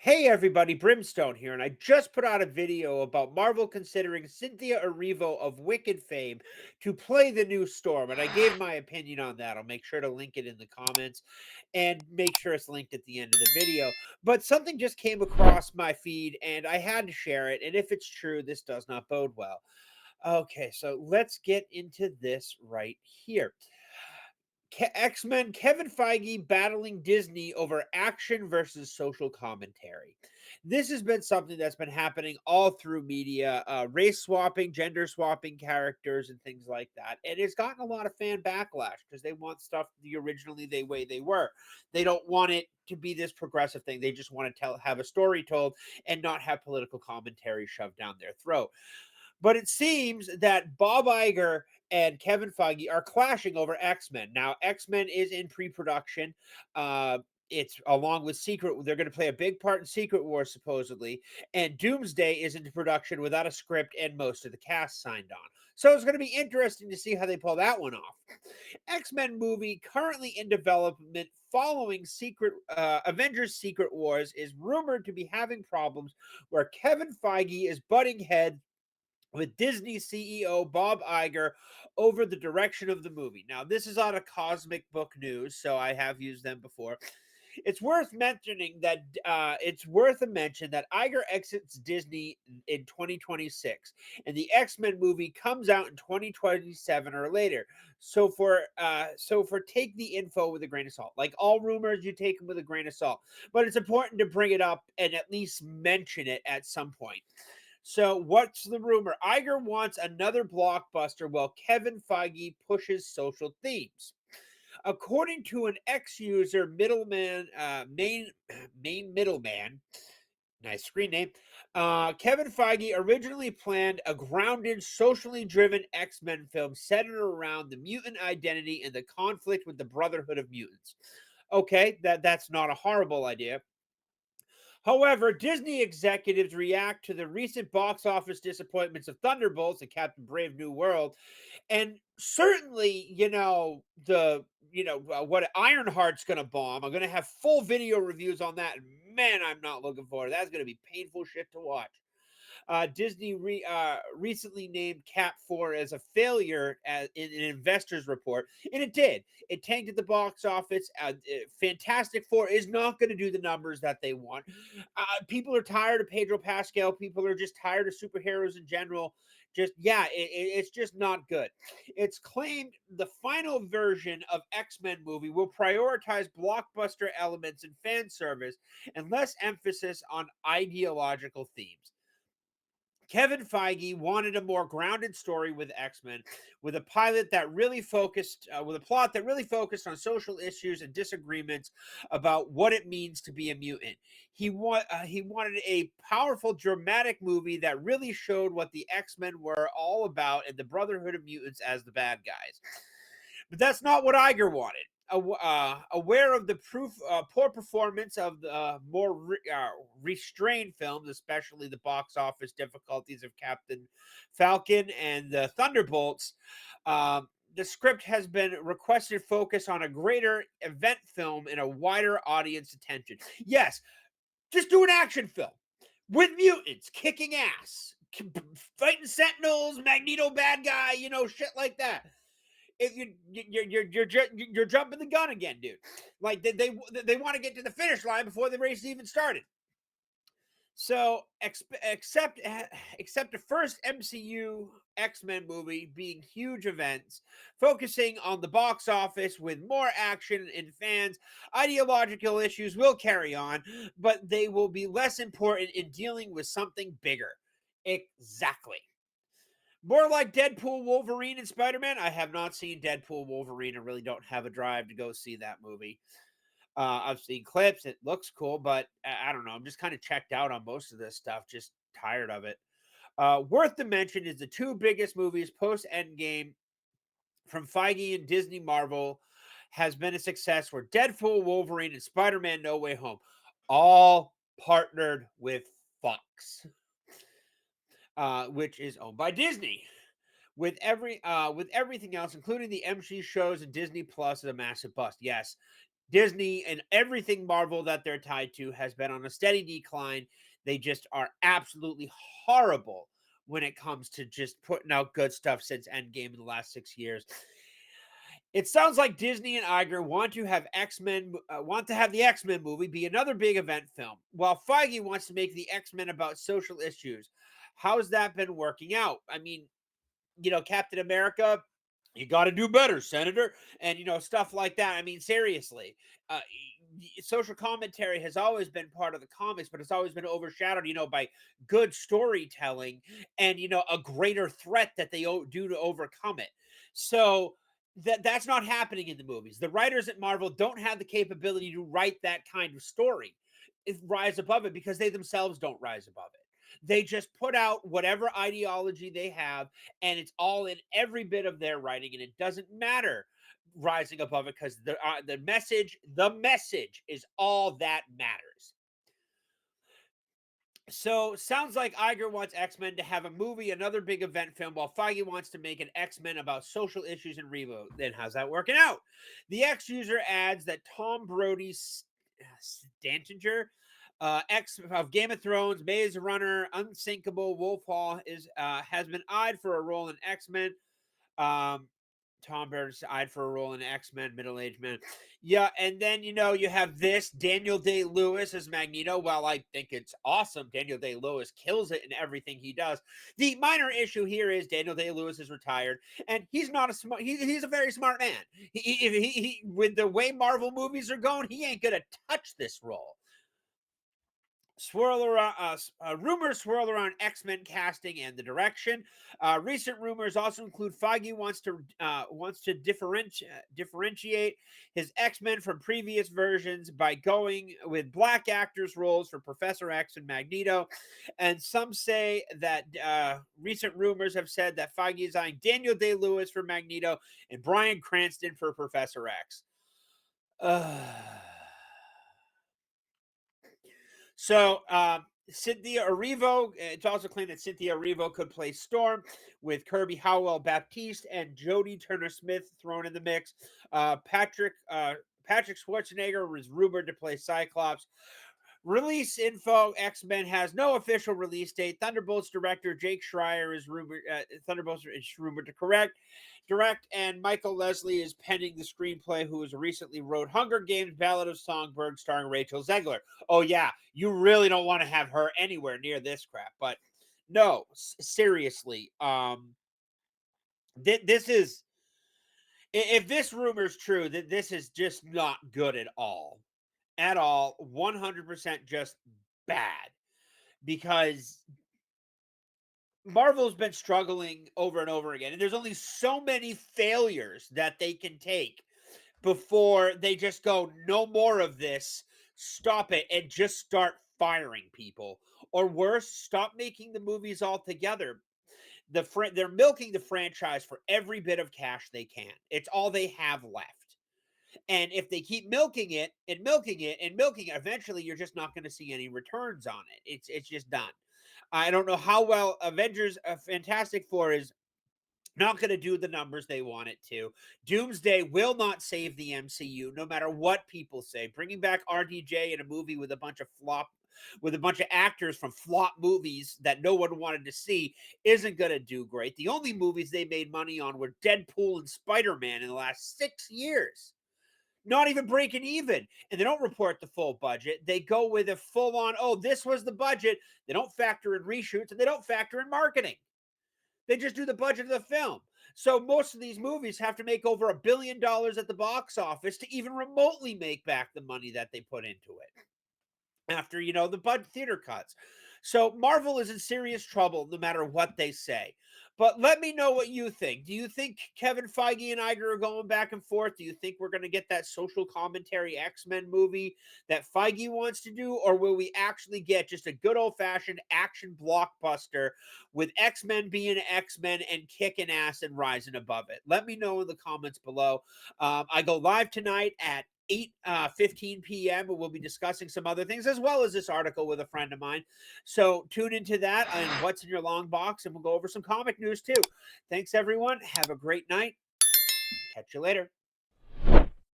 Hey everybody, Brimstone here, and I just put out a video about Marvel considering Cynthia Erivo of Wicked fame to play the new Storm, and I gave my opinion on that. I'll make sure to link it in the comments and make sure it's linked at the end of the video. But something just came across my feed and I had to share it, and if it's true, this does not bode well. Okay, so let's get into this right here. X-Men Kevin Feige battling Disney over action versus social commentary. This has been something that's been happening all through media, race swapping, gender swapping characters, and things like that. And it's gotten a lot of fan backlash because they want stuff the originally the way they were. They don't want it to be this progressive thing. They just want to have a story told and not have political commentary shoved down their throat. But it seems that Bob Iger and Kevin Feige are clashing over X-Men. Now, X-Men is in pre-production. It's along with Secret. They're going to play a big part in Secret Wars, supposedly. And Doomsday is into production without a script and most of the cast signed on. So it's going to be interesting to see how they pull that one off. X-Men movie currently in development following Secret Avengers Secret Wars is rumored to be having problems where Kevin Feige is butting heads with Disney CEO Bob Iger over the direction of the movie. Now, this is out of Cosmic Book News, so I have used them before. It's worth mentioning that it's worth a mention that Iger exits Disney in 2026, and the X-Men movie comes out in 2027 or later. So for take the info with a grain of salt. Like all rumors, you take them with a grain of salt. But it's important to bring it up and at least mention it at some point. So, what's the rumor? Iger wants another blockbuster while Kevin Feige pushes social themes. According to an ex-user, middleman, main middleman, nice screen name. Kevin Feige originally planned a grounded, socially driven X-Men film centered around the mutant identity and the conflict with the Brotherhood of Mutants. Okay, that's not a horrible idea. However, Disney executives react to the recent box office disappointments of Thunderbolts and Captain Brave New World, and certainly, what Ironheart's going to bomb. I'm going to have full video reviews on that. And man, I'm not looking forward. That's going to be painful shit to watch. Disney recently named Cat 4 as a failure in an investor's report, and it did. It tanked at the box office. Fantastic Four is not going to do the numbers that they want. People are tired of Pedro Pascal. People are just tired of superheroes in general. It's just not good. It's claimed the final version of X-Men movie will prioritize blockbuster elements and fan service and less emphasis on ideological themes. Kevin Feige wanted a more grounded story with X-Men, with a pilot that really focused, with a plot that really focused on social issues and disagreements about what it means to be a mutant. He wanted a powerful, dramatic movie that really showed what the X-Men were all about and the Brotherhood of Mutants as the bad guys. But that's not what Iger wanted. Aware of the poor performance of the more restrained films, especially the box office difficulties of Captain Falcon and the Thunderbolts, the script has been requested focus on a greater event film and a wider audience attention. Yes, just do an action film with mutants kicking ass, fighting Sentinels, Magneto bad guy, shit like that. If you're jumping the gun again, dude. Like they want to get to the finish line before the race even started. So except the first MCU X-Men movie being huge events, focusing on the box office with more action and fans, ideological issues will carry on, but they will be less important in dealing with something bigger. Exactly. More like Deadpool, Wolverine, and Spider Man. I have not seen Deadpool, Wolverine. I really don't have a drive to go see that movie. I've seen clips. It looks cool, but I don't know. I'm just kind of checked out on most of this stuff. Just tired of it. Worth to mention is the two biggest movies post Endgame from Feige and Disney Marvel has been a success. Were Deadpool, Wolverine, and Spider Man No Way Home, all partnered with Fox, which is owned by Disney. With everything else, including the MC shows and Disney Plus, is a massive bust. Yes, Disney and everything Marvel that they're tied to has been on a steady decline. They just are absolutely horrible when it comes to just putting out good stuff since Endgame in the last 6 years. It sounds like Disney and Iger want to have the X-Men movie be another big event film, while Feige wants to make the X-Men about social issues. How's that been working out? I mean, Captain America, you got to do better, Senator, and stuff like that. I mean, seriously, uh, social commentary has always been part of the comics, but it's always been overshadowed, by good storytelling and a greater threat that they do to overcome it. So that's not happening in the movies. The writers at Marvel don't have the capability to write that kind of story, rise above it, because they themselves don't rise above it. They just put out whatever ideology they have, and it's all in every bit of their writing, and it doesn't matter rising above it, because the message is all that matters. So sounds like Iger wants X-Men to have a movie, another big event film, while Feige wants to make an X-Men about social issues and reboot. Then how's that working out? The X user adds that Tom Brody Stantinger, ex of Game of Thrones, Maze Runner, Unsinkable, Wolf Hall, has been eyed for a role in X-Men. Um, Tom Burns eyed for a role in X-Men, middle-aged man. Yeah, and then, you have this, Daniel Day-Lewis as Magneto. Well, I think it's awesome. Daniel Day-Lewis kills it in everything he does. The minor issue here is Daniel Day-Lewis is retired, and he's not a smart, he's a very smart man. With the way Marvel movies are going, he ain't gonna touch this role. Rumors swirl around X-Men casting and the direction. Recent rumors also include Feige wants to differentiate his X-Men from previous versions by going with black actors roles for Professor X and Magneto. And some say that recent rumors have said that Feige is eyeing Daniel Day-Lewis for Magneto and Bryan Cranston for Professor X. So Cynthia Erivo, it's also claimed that Cynthia Erivo could play Storm, with Kirby Howell Baptiste and Jodie Turner-Smith thrown in the mix. Patrick Schwarzenegger was rumored to play Cyclops. Release info: X-Men has no official release date. Thunderbolts director Jake Schreier is rumored. Thunderbolts is rumored to direct, and Michael Leslie is penning the screenplay, who has recently wrote Hunger Games: Ballad of Songbird, starring Rachel Zegler. Oh yeah, you really don't want to have her anywhere near this crap. But no, seriously, this is, if this rumor is true, that this is just not good at all. At all, 100% just bad, because Marvel's been struggling over and over again, and there's only so many failures that they can take before they just go, no more of this, stop it, and just start firing people. Or worse, stop making the movies altogether. They're milking the franchise for every bit of cash they can. It's all they have left. And if they keep milking it and milking it and milking it, eventually you're just not going to see any returns on it. It's just done. I don't know how well Avengers Fantastic Four is not going to do the numbers they want it to. Doomsday will not save the MCU, no matter what people say. Bringing back RDJ in a movie with a bunch of actors from flop movies that no one wanted to see isn't going to do great. The only movies they made money on were Deadpool and Spider-Man in the last 6 years. Not even breaking even. And they don't report the full budget. They go with a full on, oh, this was the budget. They don't factor in reshoots, and they don't factor in marketing. They just do the budget of the film. So most of these movies have to make over $1 billion at the box office to even remotely make back the money that they put into it, after the theater cuts. So Marvel is in serious trouble no matter what they say. But let me know what you think. Do you think Kevin Feige and Iger are going back and forth? Do you think we're going to get that social commentary X-Men movie that Feige wants to do? Or will we actually get just a good old-fashioned action blockbuster with X-Men being X-Men and kicking ass and rising above it? Let me know in the comments below. I go live tonight at 8:15 p.m. We'll be discussing some other things, as well as this article with a friend of mine. So tune into that and what's in your long box, and we'll go over some comic news too. Thanks, everyone. Have a great night. Catch you later.